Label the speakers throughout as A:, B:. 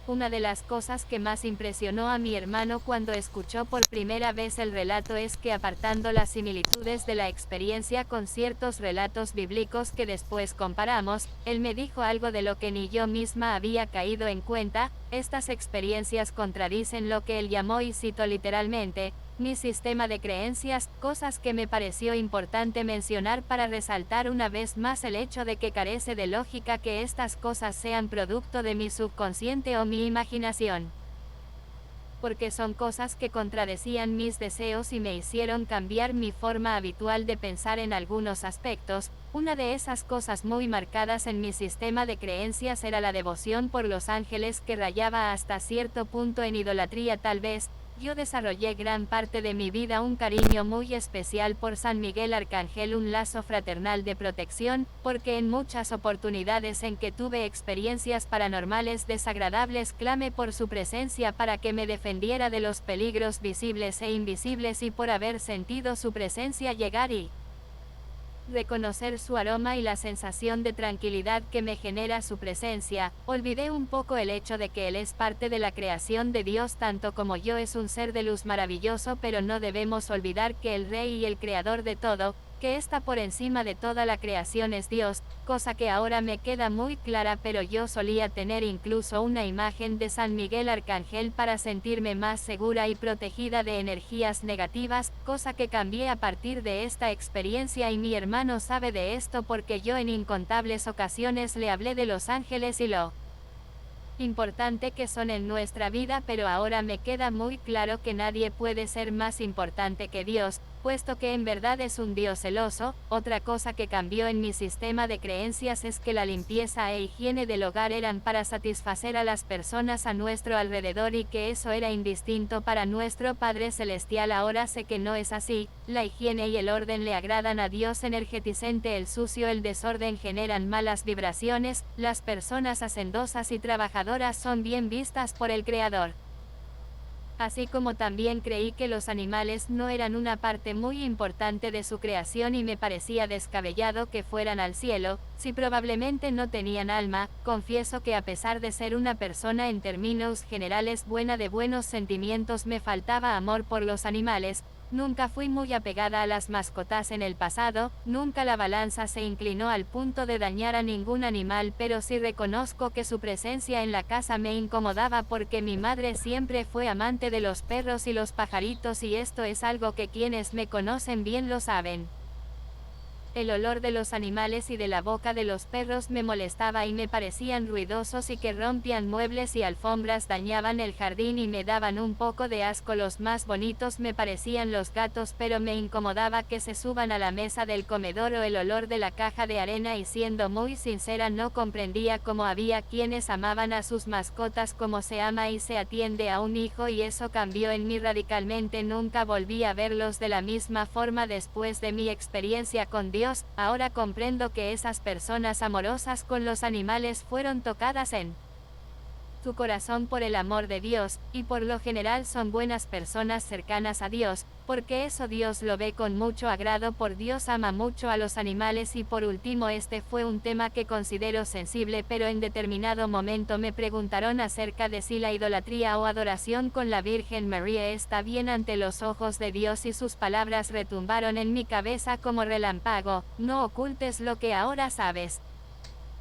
A: Una de las cosas que más impresionó a mi hermano cuando escuchó por primera vez el relato es que, apartando las similitudes de la experiencia con ciertos relatos bíblicos que después comparamos, él me dijo algo de lo que ni yo misma había caído en cuenta: estas experiencias contradicen lo que él llamó, y cito literalmente, mi sistema de creencias, cosas que me pareció importante mencionar para resaltar una vez más el hecho de que carece de lógica que estas cosas sean producto de mi subconsciente o mi imaginación. Porque son cosas que contradecían mis deseos y me hicieron cambiar mi forma habitual de pensar en algunos aspectos. Una de esas cosas muy marcadas en mi sistema de creencias era la devoción por los ángeles, que rayaba hasta cierto punto en idolatría tal vez. Yo desarrollé gran parte de mi vida un cariño muy especial por San Miguel Arcángel, un lazo fraternal de protección, porque en muchas oportunidades en que tuve experiencias paranormales desagradables clamé por su presencia para que me defendiera de los peligros visibles e invisibles, y por haber sentido su presencia llegar y reconocer su aroma y la sensación de tranquilidad que me genera su presencia, olvidé un poco el hecho de que Él es parte de la creación de Dios tanto como yo. Es un ser de luz maravilloso, pero no debemos olvidar que el Rey y el Creador de todo, que está por encima de toda la creación, es Dios, cosa que ahora me queda muy clara, pero yo solía tener incluso una imagen de San Miguel Arcángel para sentirme más segura y protegida de energías negativas, cosa que cambié a partir de esta experiencia, y mi hermano sabe de esto porque yo en incontables ocasiones le hablé de los ángeles y lo importante que son en nuestra vida, pero ahora me queda muy claro que nadie puede ser más importante que Dios, puesto que en verdad es un Dios celoso. Otra cosa que cambió en mi sistema de creencias es que la limpieza e higiene del hogar eran para satisfacer a las personas a nuestro alrededor, y que eso era indistinto para nuestro Padre Celestial. Ahora sé que no es así. La higiene y el orden le agradan a Dios energeticente. El sucio, el desorden generan malas vibraciones. Las personas hacendosas y trabajadoras son bien vistas por el Creador. Así como también creí que los animales no eran una parte muy importante de su creación, y me parecía descabellado que fueran al cielo, si probablemente no tenían alma. Confieso que a pesar de ser una persona en términos generales buena, de buenos sentimientos, me faltaba amor por los animales. Nunca fui muy apegada a las mascotas en el pasado, nunca la balanza se inclinó al punto de dañar a ningún animal, pero sí reconozco que su presencia en la casa me incomodaba porque mi madre siempre fue amante de los perros y los pajaritos, y esto es algo que quienes me conocen bien lo saben. El olor de los animales y de la boca de los perros me molestaba y me parecían ruidosos, y que rompían muebles y alfombras, dañaban el jardín y me daban un poco de asco. Los más bonitos me parecían los gatos, pero me incomodaba que se suban a la mesa del comedor, o el olor de la caja de arena, y siendo muy sincera no comprendía cómo había quienes amaban a sus mascotas como se ama y se atiende a un hijo, y eso cambió en mí radicalmente. Nunca volví a verlos de la misma forma después de mi experiencia con Dios. Ahora comprendo que esas personas amorosas con los animales fueron tocadas en su corazón por el amor de Dios, y por lo general son buenas personas cercanas a Dios, porque eso Dios lo ve con mucho agrado. Por Dios ama mucho a los animales. Y por último, este fue un tema que considero sensible, pero en determinado momento me preguntaron acerca de si la idolatría o adoración con la Virgen María está bien ante los ojos de Dios, y sus palabras retumbaron en mi cabeza como relámpago: no ocultes lo que ahora sabes.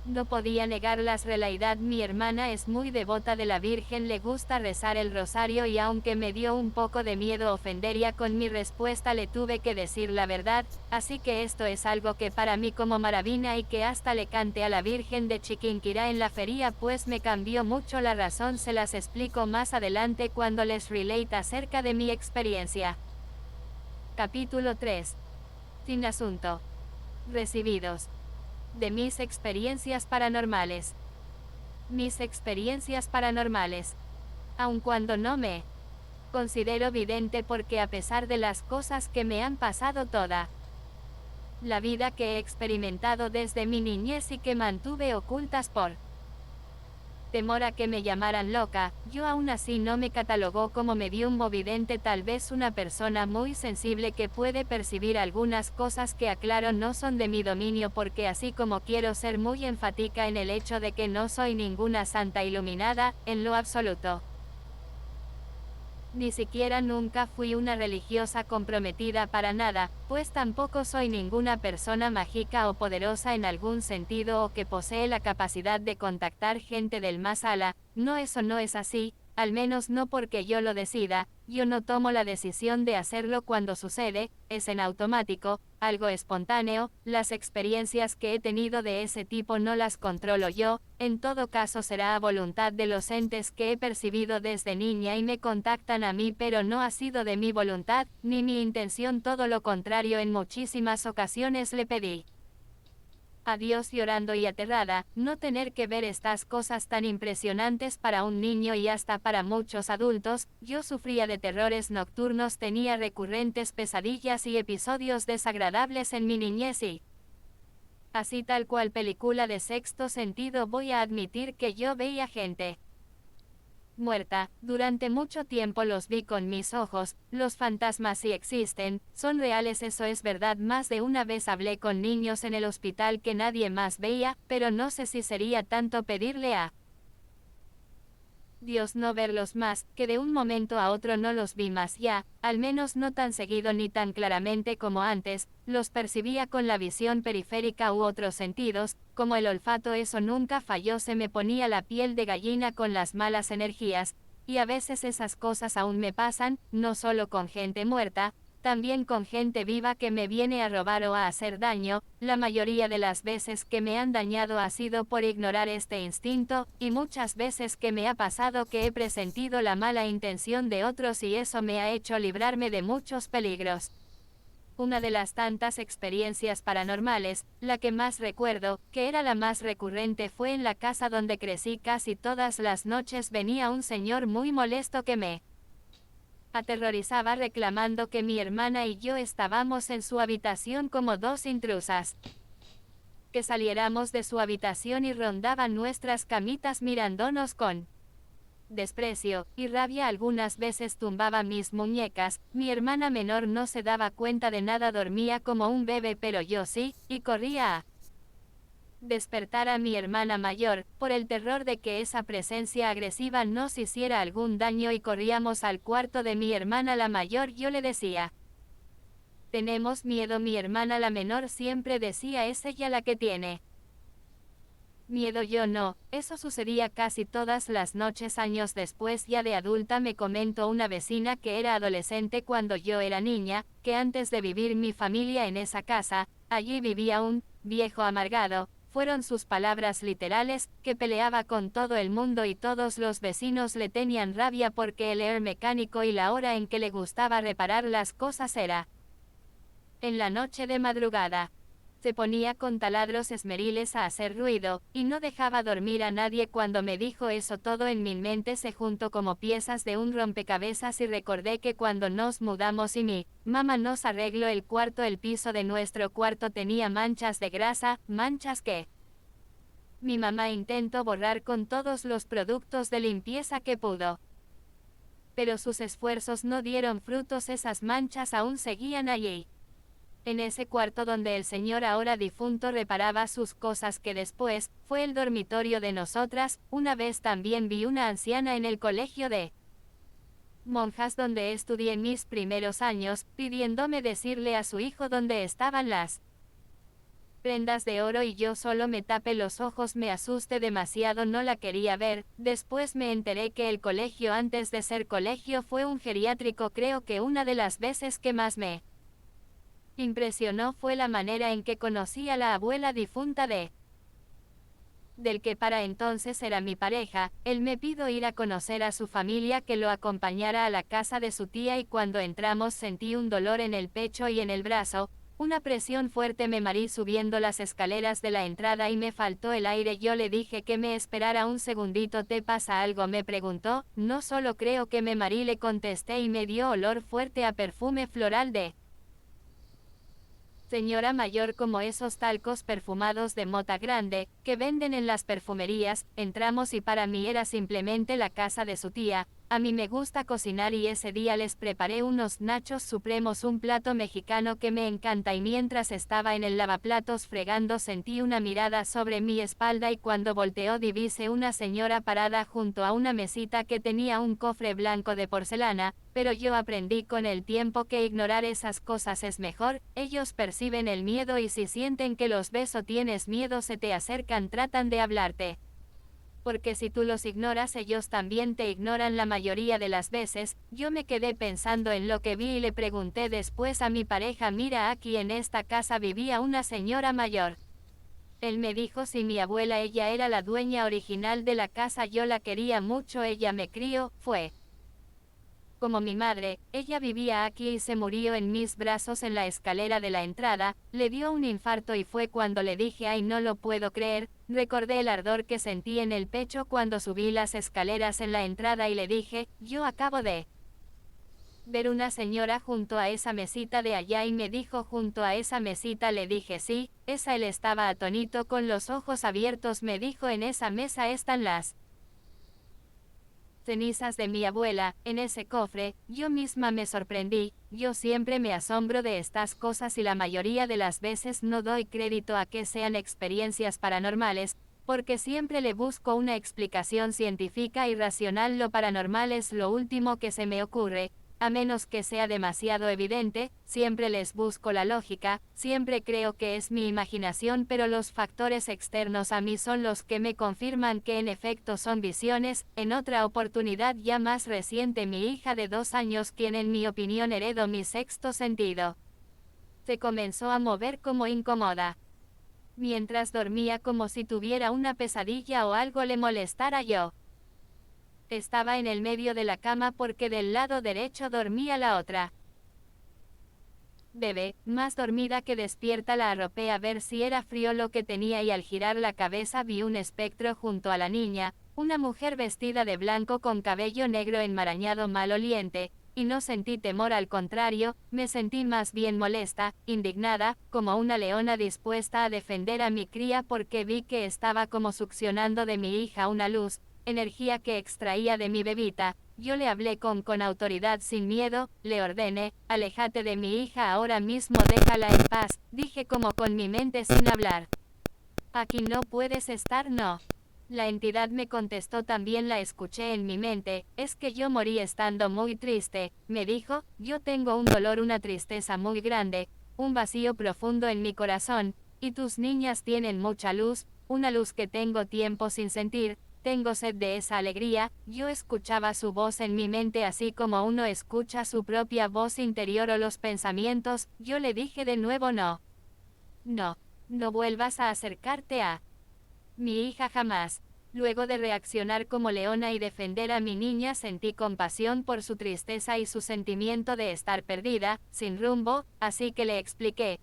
A: No podía negar la realidad. Mi hermana es muy devota de la Virgen, le gusta rezar el rosario, y aunque me dio un poco de miedo ofendería con mi respuesta, le tuve que decir la verdad. Así que esto es algo que para mí como maravilla, y que hasta le canté a la Virgen de Chiquinquirá en la feria, pues me cambió mucho la razón. Se las explico más adelante cuando les relate acerca de mi experiencia. Capítulo 3. Sin asunto. Recibidos. De mis experiencias paranormales. Mis experiencias paranormales. Aun cuando no me considero vidente, porque a pesar de las cosas que me han pasado toda la vida, que he experimentado desde mi niñez y que mantuve ocultas por temor a que me llamaran loca, yo aún así no me catalogó como medium o vidente, tal vez una persona muy sensible que puede percibir algunas cosas que aclaro no son de mi dominio, porque así como quiero ser muy enfática en el hecho de que no soy ninguna santa iluminada, en lo absoluto. Ni siquiera nunca fui una religiosa comprometida para nada, pues tampoco soy ninguna persona mágica o poderosa en algún sentido o que posee la capacidad de contactar gente del más allá. No, eso no es así, al menos no porque yo lo decida. Yo no tomo la decisión de hacerlo cuando sucede, es en automático, algo espontáneo. Las experiencias que he tenido de ese tipo no las controlo yo, en todo caso será a voluntad de los entes que he percibido desde niña y me contactan a mí, pero no ha sido de mi voluntad, ni mi intención, todo lo contrario, en muchísimas ocasiones le pedí a Dios, llorando y aterrada, no tener que ver estas cosas tan impresionantes para un niño y hasta para muchos adultos. Yo sufría de terrores nocturnos, tenía recurrentes pesadillas y episodios desagradables en mi niñez y, así tal cual película de sexto sentido, voy a admitir que yo veía gente muerta. Durante mucho tiempo los vi con mis ojos. Los fantasmas sí existen, son reales, eso es verdad. Más de una vez hablé con niños en el hospital que nadie más veía, pero no sé si sería tanto pedirle a Dios no verlos más, que de un momento a otro no los vi más ya, al menos no tan seguido ni tan claramente como antes. Los percibía con la visión periférica u otros sentidos, como el olfato, eso nunca falló, se me ponía la piel de gallina con las malas energías, y a veces esas cosas aún me pasan, no solo con gente muerta, también con gente viva que me viene a robar o a hacer daño. La mayoría de las veces que me han dañado ha sido por ignorar este instinto, y muchas veces que me ha pasado que he presentido la mala intención de otros y eso me ha hecho librarme de muchos peligros. Una de las tantas experiencias paranormales, la que más recuerdo, que era la más recurrente, fue en la casa donde crecí. Casi todas las noches venía un señor muy molesto que me aterrorizaba reclamando que mi hermana y yo estábamos en su habitación como dos intrusas, que saliéramos de su habitación, y rondaba nuestras camitas mirándonos con desprecio y rabia. Algunas veces tumbaba mis muñecas. Mi hermana menor no se daba cuenta de nada, dormía como un bebé, pero yo sí, y corría a despertar a mi hermana mayor, por el terror de que esa presencia agresiva nos hiciera algún daño, y corríamos al cuarto de mi hermana la mayor. Yo le decía: tenemos miedo. Mi hermana la menor siempre decía: es ella la que tiene miedo. Yo no. Eso sucedía casi todas las noches. Años después, ya de adulta, me comentó una vecina que era adolescente cuando yo era niña, que antes de vivir mi familia en esa casa, allí vivía un viejo amargado. Fueron sus palabras literales, que peleaba con todo el mundo y todos los vecinos le tenían rabia porque él era mecánico y la hora en que le gustaba reparar las cosas era en la noche de madrugada. Se ponía con taladros esmeriles a hacer ruido, y no dejaba dormir a nadie. Cuando me dijo eso, todo en mi mente se juntó como piezas de un rompecabezas, y recordé que cuando nos mudamos y mi mamá nos arregló el cuarto, el piso de nuestro cuarto tenía manchas de grasa, manchas que mi mamá intentó borrar con todos los productos de limpieza que pudo. Pero sus esfuerzos no dieron frutos, esas manchas aún seguían allí. En ese cuarto donde el señor ahora difunto reparaba sus cosas, que después fue el dormitorio de nosotras. Una vez también vi una anciana en el colegio de monjas donde estudié mis primeros años, pidiéndome decirle a su hijo dónde estaban las prendas de oro, y yo solo me tapé los ojos, me asusté demasiado, no la quería ver. Después me enteré que el colegio, antes de ser colegio, fue un geriátrico. Creo que una de las veces que más me impresionó fue la manera en que conocí a la abuela difunta del que para entonces era mi pareja. Él me pidió ir a conocer a su familia, que lo acompañara a la casa de su tía, y cuando entramos sentí un dolor en el pecho y en el brazo, una presión fuerte. Me mareé subiendo las escaleras de la entrada y me faltó el aire. Yo le dije que me esperara un segundito. ¿Te pasa algo?, me preguntó. No, solo creo que me mareé, le contesté, y me dio olor fuerte a perfume floral señora mayor como esos talcos perfumados de mota grande, que venden en las perfumerías. Entramos y para mí era simplemente la casa de su tía. A mí me gusta cocinar y ese día les preparé unos nachos supremos, un plato mexicano que me encanta, y mientras estaba en el lavaplatos fregando sentí una mirada sobre mi espalda y cuando volteó divisé una señora parada junto a una mesita que tenía un cofre blanco de porcelana, pero yo aprendí con el tiempo que ignorar esas cosas es mejor. Ellos perciben el miedo y si sienten que los ves o tienes miedo se te acercan, tratan de hablarte. Porque si tú los ignoras ellos también te ignoran la mayoría de las veces. Yo me quedé pensando en lo que vi y le pregunté después a mi pareja, mira, aquí en esta casa vivía una señora mayor. Él me dijo, sí, mi abuela, ella era la dueña original de la casa, yo la quería mucho, ella me crió, fue como mi madre. Ella vivía aquí y se murió en mis brazos en la escalera de la entrada. Le dio un infarto y fue cuando le dije, ay, no lo puedo creer. Recordé el ardor que sentí en el pecho cuando subí las escaleras en la entrada y le dije, yo acabo de ver una señora junto a esa mesita de allá, y me dijo, junto a esa mesita. Le dije, sí, esa. Él estaba atónito con los ojos abiertos. Me dijo, en esa mesa están las cenizas de mi abuela, en ese cofre. Yo misma me sorprendí. Yo siempre me asombro de estas cosas y la mayoría de las veces no doy crédito a que sean experiencias paranormales, porque siempre le busco una explicación científica y racional. Lo paranormal es lo último que se me ocurre, a menos que sea demasiado evidente. Siempre les busco la lógica, siempre creo que es mi imaginación, pero los factores externos a mí son los que me confirman que en efecto son visiones. En otra oportunidad ya más reciente, mi hija de 2 años, quien en mi opinión heredó mi sexto sentido, se comenzó a mover como incómoda mientras dormía, como si tuviera una pesadilla o algo le molestara. Yo estaba en el medio de la cama porque del lado derecho dormía la otra bebé, más dormida que despierta. La arropé a ver si era frío lo que tenía y al girar la cabeza vi un espectro junto a la niña, una mujer vestida de blanco con cabello negro enmarañado maloliente, y no sentí temor, al contrario, me sentí más bien molesta, indignada, como una leona dispuesta a defender a mi cría, porque vi que estaba como succionando de mi hija una luz, energía que extraía de mi bebita. Yo le hablé con autoridad, sin miedo, le ordené, aléjate de mi hija ahora mismo, déjala en paz, dije como con mi mente sin hablar. Aquí no puedes estar, no. La entidad me contestó, también la escuché en mi mente, es que yo morí estando muy triste, me dijo, yo tengo un dolor, una tristeza muy grande, un vacío profundo en mi corazón, y tus niñas tienen mucha luz, una luz que tengo tiempo sin sentir. Tengo sed de esa alegría. Yo escuchaba su voz en mi mente así como uno escucha su propia voz interior o los pensamientos. Yo le dije de nuevo, no. No. No vuelvas a acercarte a mi hija jamás. Luego de reaccionar como leona y defender a mi niña, sentí compasión por su tristeza y su sentimiento de estar perdida, sin rumbo, así que le expliqué.